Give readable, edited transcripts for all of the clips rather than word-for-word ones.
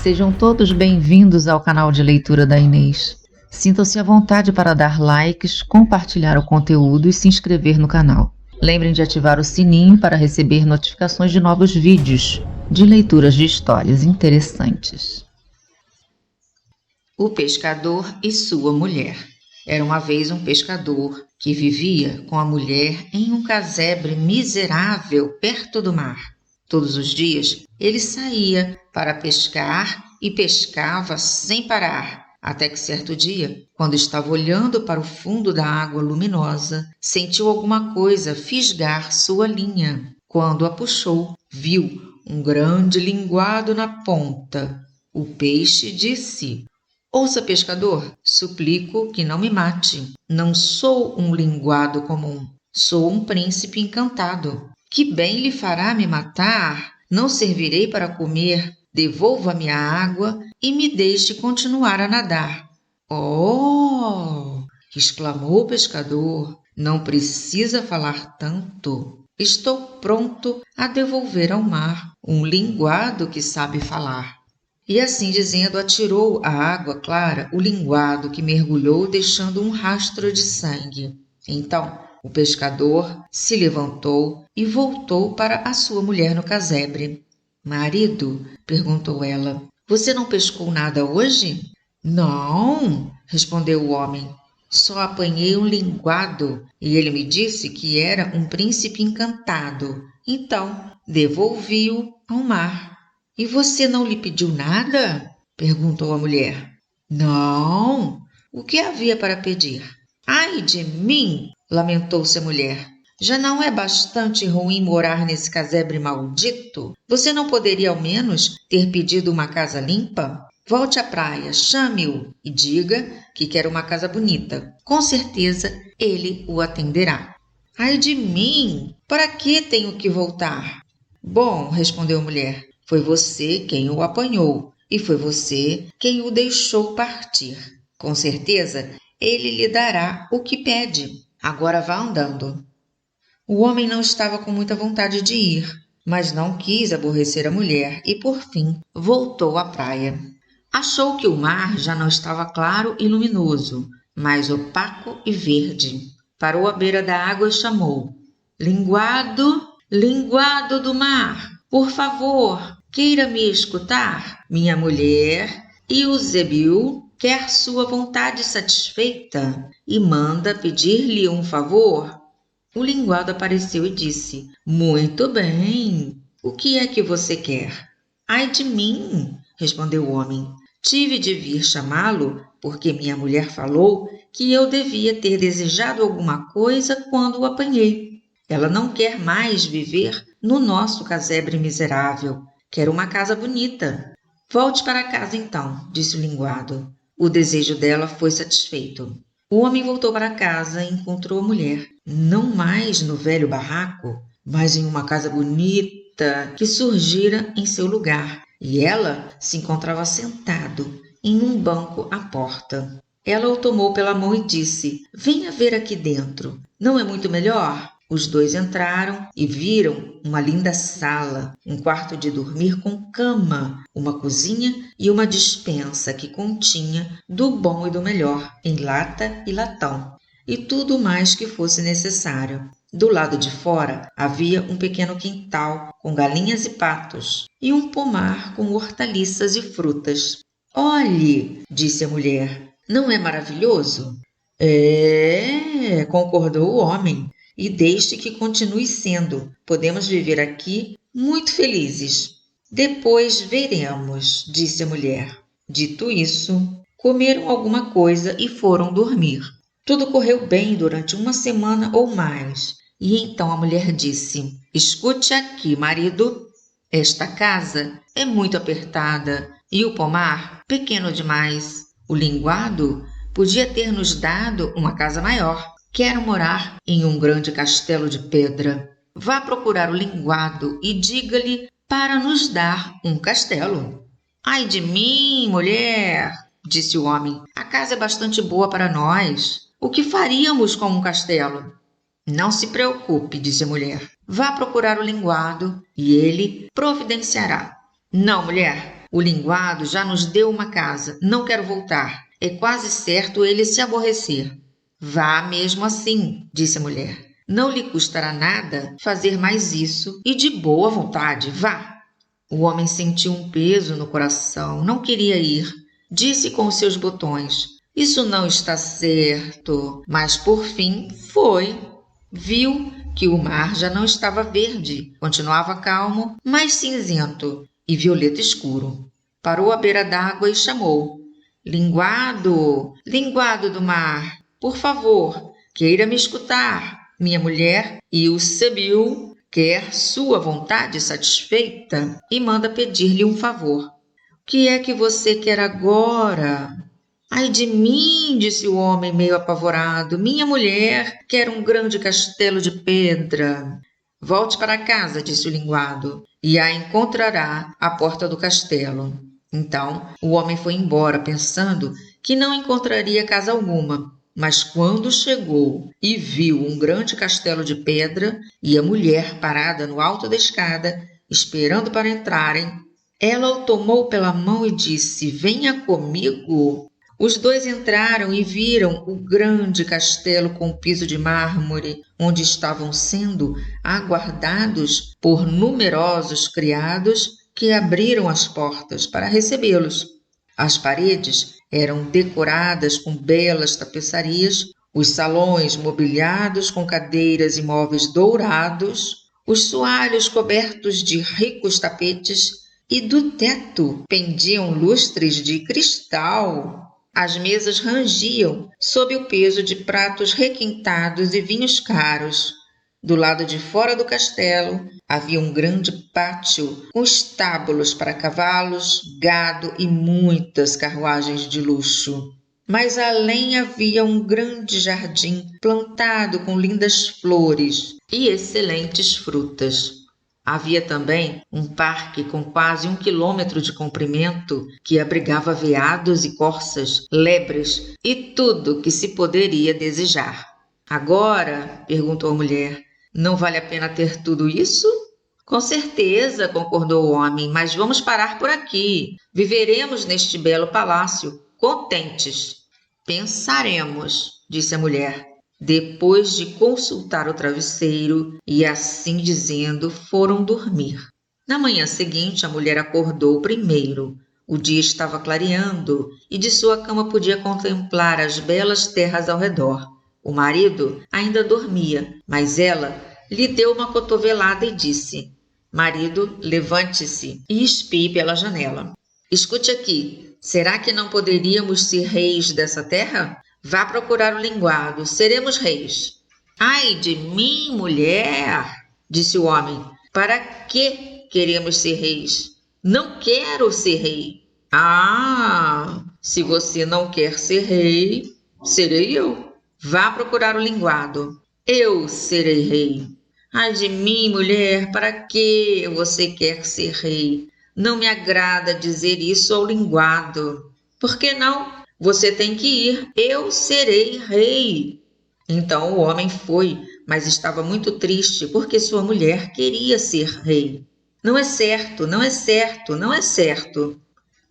Sejam todos bem-vindos ao canal de leitura da Inês. Sintam-se à vontade para dar likes, compartilhar o conteúdo e se inscrever no canal. Lembrem de ativar o sininho para receber notificações de novos vídeos de leituras de histórias interessantes. O pescador e sua mulher. Era uma vez um pescador que vivia com a mulher em um casebre miserável perto do mar. Todos os dias ele saía para pescar e pescava sem parar, até que certo dia, quando estava olhando para o fundo da água luminosa, sentiu alguma coisa fisgar sua linha. Quando a puxou, viu um grande linguado na ponta. O peixe disse: "Ouça, pescador, suplico que não me mate. Não sou um linguado comum, sou um príncipe encantado. Que bem lhe fará me matar? Não servirei para comer. Devolva-me a água e me deixe continuar a nadar." "Oh!" exclamou o pescador, "não precisa falar tanto. Estou pronto a devolver ao mar um linguado que sabe falar." E assim dizendo, atirou à água clara o linguado, que mergulhou, deixando um rastro de sangue. Então o pescador se levantou e voltou para a sua mulher no casebre. "Marido", perguntou ela, "você não pescou nada hoje?" "Não", respondeu o homem, "só apanhei um linguado e ele me disse que era um príncipe encantado. Então devolvi-o ao mar." "E você não lhe pediu nada?" perguntou a mulher. "Não." "O que havia para pedir?" "Ai de mim!" lamentou-se a mulher. "Já não é bastante ruim morar nesse casebre maldito? Você não poderia ao menos ter pedido uma casa limpa? Volte à praia, chame-o e diga que quer uma casa bonita. Com certeza ele o atenderá." "Ai de mim! Para que tenho que voltar?" "Bom", respondeu a mulher, "foi você quem o apanhou e foi você quem o deixou partir. Com certeza ele lhe dará o que pede. Agora vá andando." O homem não estava com muita vontade de ir, mas não quis aborrecer a mulher e, por fim, voltou à praia. Achou que o mar já não estava claro e luminoso, mas opaco e verde. Parou à beira da água e chamou: "Linguado, linguado do mar, por favor, queira me escutar. Minha mulher, Eusébio, quer sua vontade satisfeita e manda pedir-lhe um favor." O linguado apareceu e disse: "Muito bem, o que é que você quer?" "Ai de mim", respondeu o homem, "tive de vir chamá-lo porque minha mulher falou que eu devia ter desejado alguma coisa quando o apanhei. Ela não quer mais viver no nosso casebre miserável. Quer uma casa bonita." "Volte para casa então", disse o linguado. O desejo dela foi satisfeito. O homem voltou para casa e encontrou a mulher, não mais no velho barraco, mas em uma casa bonita que surgira em seu lugar, e ela se encontrava sentado em um banco à porta. Ela o tomou pela mão e disse: "Venha ver aqui dentro. Não é muito melhor?" Os dois entraram e viram uma linda sala, um quarto de dormir com cama, uma cozinha e uma despensa que continha do bom e do melhor, em lata e latão, e tudo mais que fosse necessário. Do lado de fora havia um pequeno quintal com galinhas e patos e um pomar com hortaliças e frutas. "Olhe", disse a mulher, "não é maravilhoso?" "É", concordou o homem, "e deixe que continue sendo. Podemos viver aqui muito felizes." "Depois veremos", disse a mulher. Dito isso, comeram alguma coisa e foram dormir. Tudo correu bem durante uma semana ou mais. E então a mulher disse: "Escute aqui, marido. Esta casa é muito apertada e o pomar pequeno demais. O linguado podia ter nos dado uma casa maior. Quero morar em um grande castelo de pedra. Vá procurar o linguado e diga-lhe para nos dar um castelo." "Ai de mim, mulher", disse o homem, "a casa é bastante boa para nós. O que faríamos com um castelo?" "Não se preocupe", disse a mulher, "vá procurar o linguado e ele providenciará." "Não, mulher, O linguado já nos deu uma casa, não quero voltar. É quase certo ele se aborrecer. Vá mesmo assim, disse a mulher. Não lhe custará nada fazer mais isso e de boa vontade, vá. O homem sentiu um peso no coração, não queria ir. Disse com os seus botões: isso não está certo. Mas por fim foi. Viu que o mar já não estava verde, continuava calmo, mas cinzento e violeta escuro. Parou à beira d'água e chamou: linguado, linguado do mar, por favor, queira me escutar. Minha mulher e o Sebil quer sua vontade satisfeita e manda pedir-lhe um favor. O que é que você quer agora? Ai de mim, disse o homem meio apavorado. Minha mulher quer um grande castelo de pedra. Volte para casa, disse o linguado, e a encontrará à porta do castelo. Então o homem foi embora, pensando que não encontraria casa alguma. Mas quando chegou e viu um grande castelo de pedra e a mulher parada no alto da escada, esperando para entrarem, ela o tomou pela mão e disse: venha comigo. Os dois entraram e viram o grande castelo com piso de mármore, onde estavam sendo aguardados por numerosos criados que abriram as portas para recebê-los. As paredes eram decoradas com belas tapeçarias, os salões mobiliados com cadeiras e móveis dourados, os soalhos cobertos de ricos tapetes e do teto pendiam lustres de cristal. As mesas rangiam sob o peso de pratos requintados e vinhos caros. Do lado de fora do castelo havia um grande pátio com estábulos para cavalos, gado e muitas carruagens de luxo. Mas além havia um grande jardim plantado com lindas flores e excelentes frutas. Havia também um parque com quase 1 quilômetro de comprimento que abrigava veados e corças, lebres e tudo que se poderia desejar. Agora, perguntou a mulher, não vale a pena ter tudo isso? Com certeza, concordou o homem, mas vamos parar por aqui. Viveremos neste belo palácio, contentes. Pensaremos, disse a mulher. Depois de consultar o travesseiro e, assim dizendo, foram dormir. Na manhã seguinte, a mulher acordou primeiro. O dia estava clareando e de sua cama podia contemplar as belas terras ao redor. O marido ainda dormia, mas ela lhe deu uma cotovelada e disse: marido, levante-se e espie pela janela. Escute aqui, será que não poderíamos ser reis dessa terra? Vá procurar o linguado, seremos reis. Ai de mim, mulher, disse o homem, para que queremos ser reis? Não quero ser rei. Ah, se você não quer ser rei, serei eu. Vá procurar o linguado. Eu serei rei. Ai de mim, mulher, para que você quer ser rei? Não me agrada dizer isso ao linguado. Por que não? Você tem que ir. Eu serei rei. Então o homem foi, mas estava muito triste porque sua mulher queria ser rei. Não é certo, não é certo, não é certo.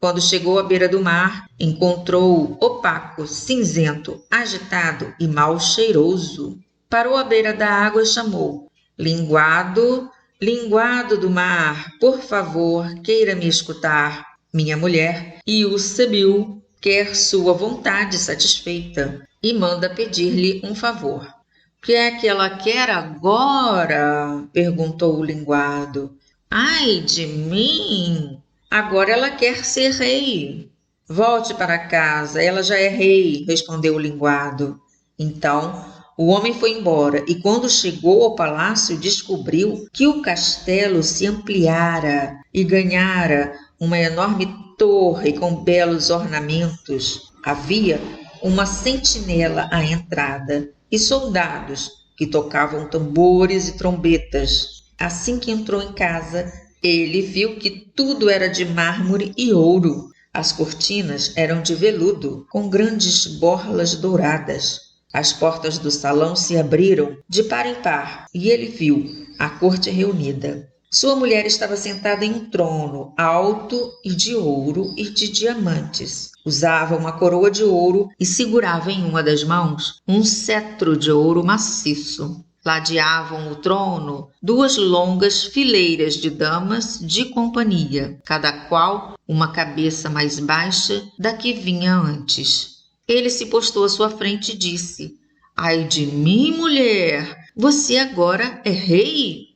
Quando chegou à beira do mar, encontrou-o opaco, cinzento, agitado e mal cheiroso. Parou à beira da água e chamou: linguado, linguado do mar, por favor, queira me escutar. Minha mulher e o Sebil quer sua vontade satisfeita e manda pedir-lhe um favor. O que é que ela quer agora? Perguntou o linguado. Ai de mim! Agora ela quer ser rei. Volte para casa, ela já é rei, respondeu o linguado. Então o homem foi embora e quando chegou ao palácio descobriu que o castelo se ampliara e ganhara uma enorme torre com belos ornamentos. Havia uma sentinela à entrada e soldados que tocavam tambores e trombetas. Assim que entrou em casa, ele viu que tudo era de mármore e ouro. As cortinas eram de veludo, com grandes borlas douradas. As portas do salão se abriram de par em par e ele viu a corte reunida. Sua mulher estava sentada em um trono alto e de ouro e de diamantes. Usava uma coroa de ouro e segurava em uma das mãos um cetro de ouro maciço. Ladeavam o trono 2 longas fileiras de damas de companhia, cada qual uma cabeça mais baixa da que vinha antes. Ele se postou à sua frente e disse: Ai de mim, mulher, você agora é rei?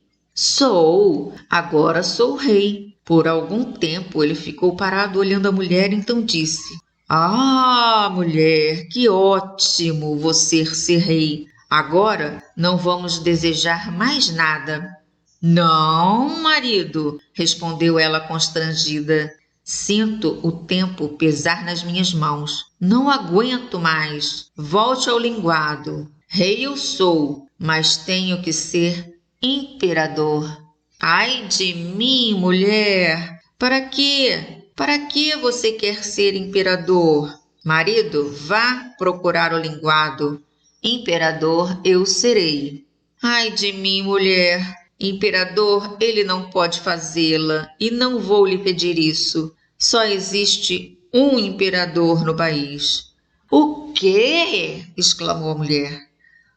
Agora sou rei. Por algum tempo ele ficou parado olhando a mulher, então disse: Ah, mulher, que ótimo você ser rei. Agora não vamos desejar mais nada. Não, marido, respondeu ela constrangida. Sinto o tempo pesar nas minhas mãos. Não aguento mais. Volte ao linguado. Rei eu sou, mas tenho que ser imperador. Ai de mim, mulher! Para quê? Para que você quer ser imperador? Marido, vá procurar o linguado. Imperador eu serei. Ai de mim, mulher! Imperador, ele não pode fazê-la e não vou lhe pedir isso. Só existe um imperador no país. O quê? Exclamou a mulher.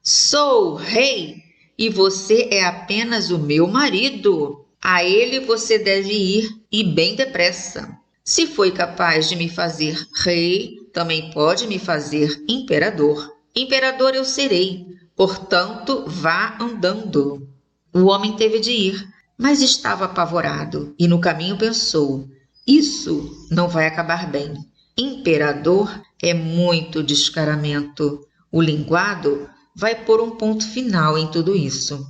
Sou rei e você é apenas o meu marido. A ele você deve ir e bem depressa. Se foi capaz de me fazer rei, também pode me fazer imperador. Imperador eu serei, portanto vá andando. O homem teve de ir, mas estava apavorado e no caminho pensou: isso não vai acabar bem. Imperador é muito descaramento. O linguado vai pôr um ponto final em tudo isso.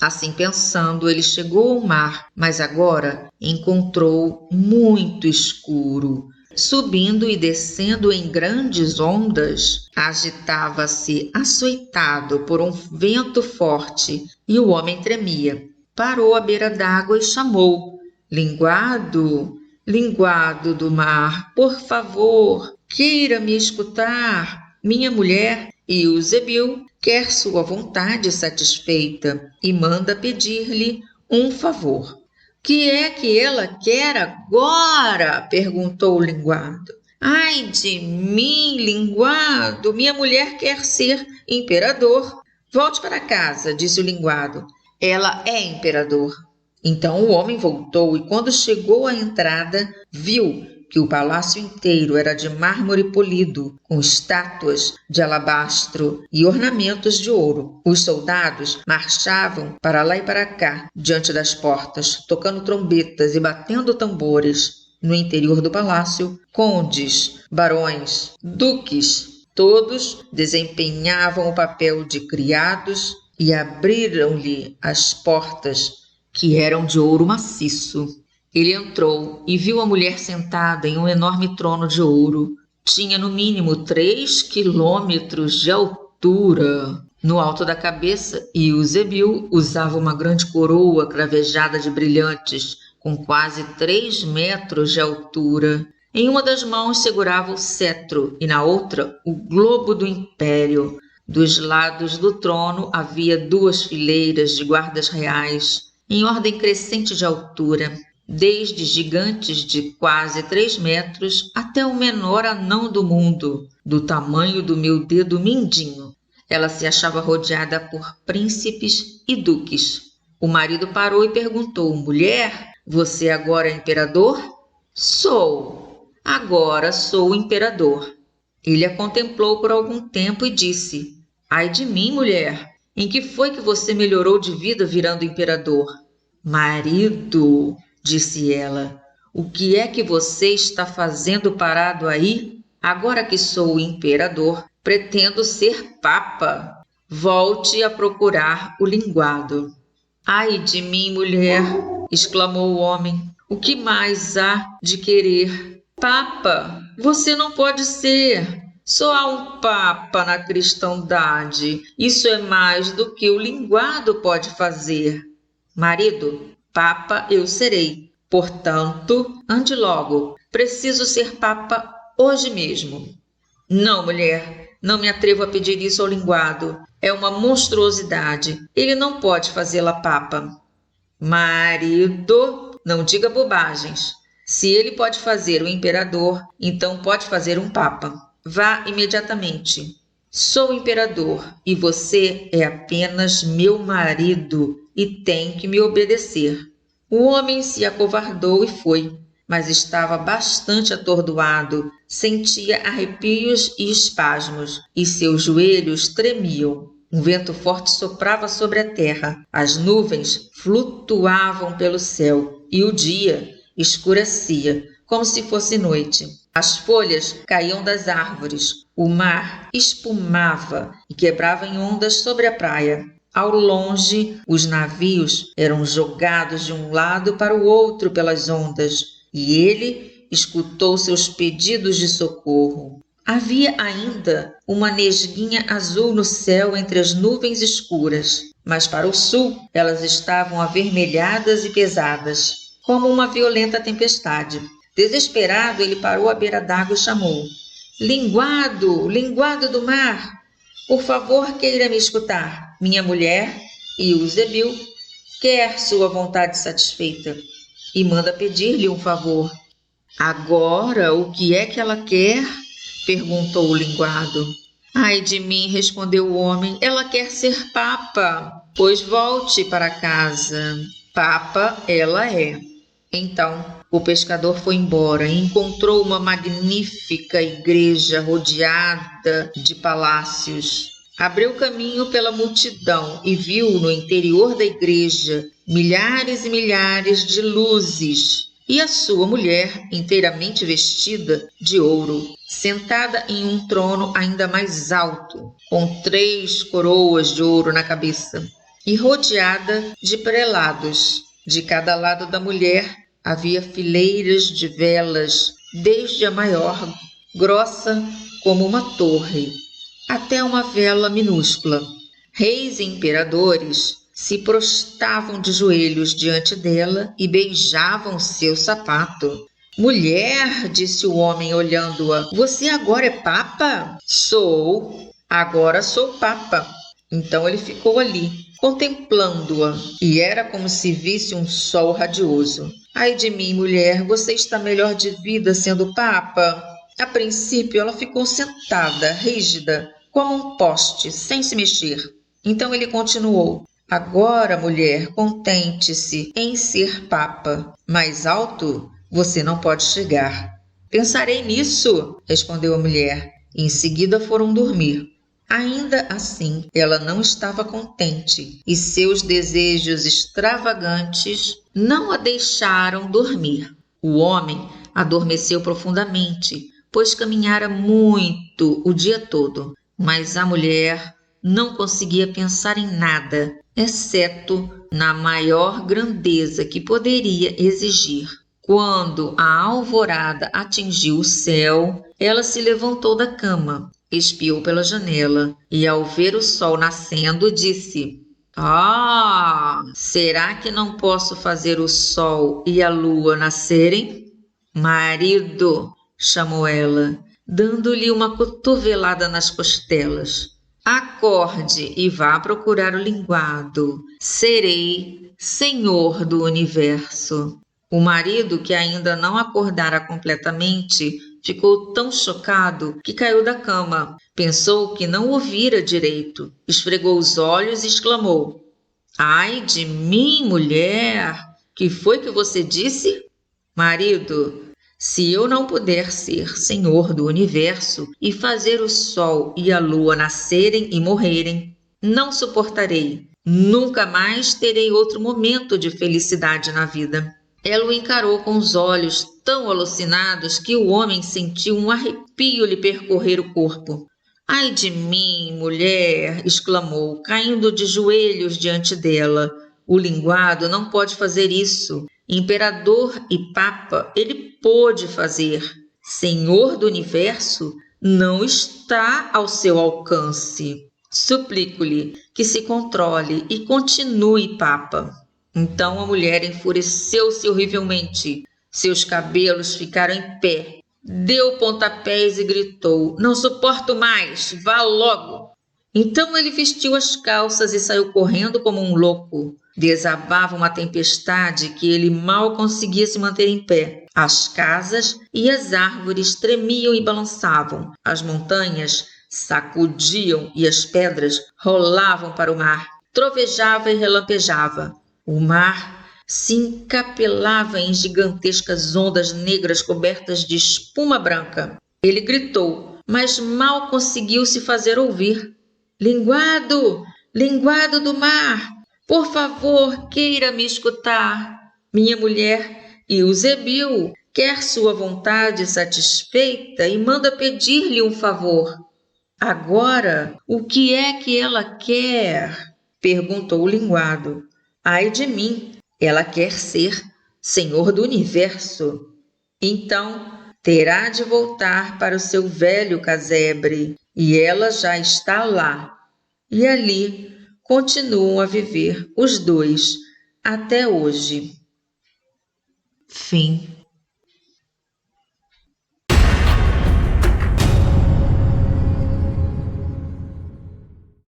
Assim pensando, ele chegou ao mar, mas agora encontrou muito escuro. Subindo e descendo em grandes ondas, agitava-se açoitado por um vento forte e o homem tremia. Parou à beira d'água e chamou: Linguado, linguado do mar, por favor, queira me escutar. Minha mulher Eusebio quer sua vontade satisfeita e manda pedir-lhe um favor. Que é que ela quer agora? Perguntou o linguado. Ai de mim, linguado, minha mulher quer ser imperador. Volte para casa, disse o linguado. Ela é imperador. Então o homem voltou e quando chegou à entrada, viu que o palácio inteiro era de mármore polido, com estátuas de alabastro e ornamentos de ouro. Os soldados marchavam para lá e para cá, diante das portas, tocando trombetas e batendo tambores. No interior do palácio, condes, barões, duques, todos desempenhavam o papel de criados e abriram-lhe as portas, que eram de ouro maciço. Ele entrou e viu a mulher sentada em um enorme trono de ouro. Tinha no mínimo 3 quilômetros de altura. No alto da cabeça, Eusebio usava uma grande coroa cravejada de brilhantes, com quase 3 metros de altura. Em uma das mãos segurava o cetro e na outra o globo do império. Dos lados do trono havia 2 fileiras de guardas reais, em ordem crescente de altura, desde gigantes de quase 3 metros até o menor anão do mundo, do tamanho do meu dedo mindinho. Ela se achava rodeada por príncipes e duques. O marido parou e perguntou: Mulher, você agora é imperador? Sou. Agora sou imperador. Ele a contemplou por algum tempo e disse: Ai de mim, mulher, em que foi que você melhorou de vida virando imperador? Marido, disse ela, o que é que você está fazendo parado aí? Agora que sou imperador, pretendo ser papa. Volte a procurar o linguado. Ai de mim, mulher, exclamou o homem. O que mais há de querer? Papa, você não pode ser. Só há um papa na cristandade. Isso é mais do que o linguado pode fazer. Marido, papa eu serei. Portanto, ande logo. Preciso ser papa hoje mesmo. Não, mulher, não me atrevo a pedir isso ao linguado. É uma monstruosidade. Ele não pode fazê-la papa. Marido, não diga bobagens. Se ele pode fazer o imperador, então pode fazer um papa. Vá imediatamente. Sou imperador e você é apenas meu marido e tem que me obedecer. O homem se acovardou e foi, mas estava bastante atordoado, sentia arrepios e espasmos, e seus joelhos tremiam. Um vento forte soprava sobre a terra, as nuvens flutuavam pelo céu, e o dia escurecia, como se fosse noite. As folhas caíam das árvores, o mar espumava e quebrava em ondas sobre a praia. Ao longe, os navios eram jogados de um lado para o outro pelas ondas, e ele escutou seus pedidos de socorro. Havia ainda uma nesguinha azul no céu entre as nuvens escuras, mas para o sul elas estavam avermelhadas e pesadas, como uma violenta tempestade. Desesperado, ele parou à beira d'água e chamou: Linguado, linguado do mar, por favor, queira me escutar. Minha mulher, Eusebio, quer sua vontade satisfeita e manda pedir-lhe um favor. Agora, o que é que ela quer? Perguntou o linguado. Ai de mim, respondeu o homem, ela quer ser papa. Pois volte para casa. Papa ela é. Então, o pescador foi embora e encontrou uma magnífica igreja rodeada de palácios. Abriu caminho pela multidão e viu no interior da igreja milhares e milhares de luzes e a sua mulher inteiramente vestida de ouro, sentada em um trono ainda mais alto, com 3 coroas de ouro na cabeça e rodeada de prelados. De cada lado da mulher havia fileiras de velas, desde a maior, grossa como uma torre, até uma vela minúscula. Reis e imperadores se prostravam de joelhos diante dela e beijavam seu sapato. Mulher, disse o homem olhando-a, você agora é papa? Sou, agora sou papa. Então ele ficou ali, contemplando-a, e era como se visse um sol radioso. Ai de mim, mulher, você está melhor de vida sendo papa? A princípio ela ficou sentada, rígida, como um poste, sem se mexer. Então ele continuou: agora, mulher, contente-se em ser papa. Mais alto você não pode chegar. Pensarei nisso, respondeu a mulher. Em seguida foram dormir. Ainda assim, ela não estava contente e seus desejos extravagantes não a deixaram dormir. O homem adormeceu profundamente, pois caminhara muito o dia todo, mas a mulher não conseguia pensar em nada, exceto na maior grandeza que poderia exigir. Quando a alvorada atingiu o céu, ela se levantou da cama, espiou pela janela e, ao ver o sol nascendo, disse: será que não posso fazer o sol e a lua nascerem? Marido, chamou ela, dando-lhe uma cotovelada nas costelas. Acorde e vá procurar o linguado. Serei senhor do universo. O marido, que ainda não acordara completamente, ficou tão chocado que caiu da cama. Pensou que não ouvira direito. Esfregou os olhos e exclamou: ai de mim, mulher! Que foi que você disse? Marido, se eu não puder ser senhor do universo e fazer o sol e a lua nascerem e morrerem, não suportarei. Nunca mais terei outro momento de felicidade na vida. Ela o encarou com os olhos tão alucinados que o homem sentiu um arrepio lhe percorrer o corpo. Ai de mim, mulher! Exclamou, caindo de joelhos diante dela. O linguado não pode fazer isso. Imperador e papa, ele pôde fazer. Senhor do universo, não está ao seu alcance. Suplico-lhe que se controle e continue papa. Então a mulher enfureceu-se horrivelmente. Seus cabelos ficaram em pé. Deu pontapés e gritou: não suporto mais, vá logo! Então ele vestiu as calças e saiu correndo como um louco. Desabava uma tempestade que ele mal conseguia se manter em pé. As casas e as árvores tremiam e balançavam. As montanhas sacudiam e as pedras rolavam para o mar. Trovejava e relampejava. O mar se encapelava em gigantescas ondas negras cobertas de espuma branca. Ele gritou, mas mal conseguiu se fazer ouvir. Linguado, linguado do mar, por favor, queira me escutar. Minha mulher, Eusebio, quer sua vontade satisfeita e manda pedir-lhe um favor. Agora, o que é que ela quer? Perguntou o linguado. Ai de mim, ela quer ser senhor do universo. Então, terá de voltar para o seu velho casebre, e ela já está lá. E ali continuam a viver os dois até hoje. Fim.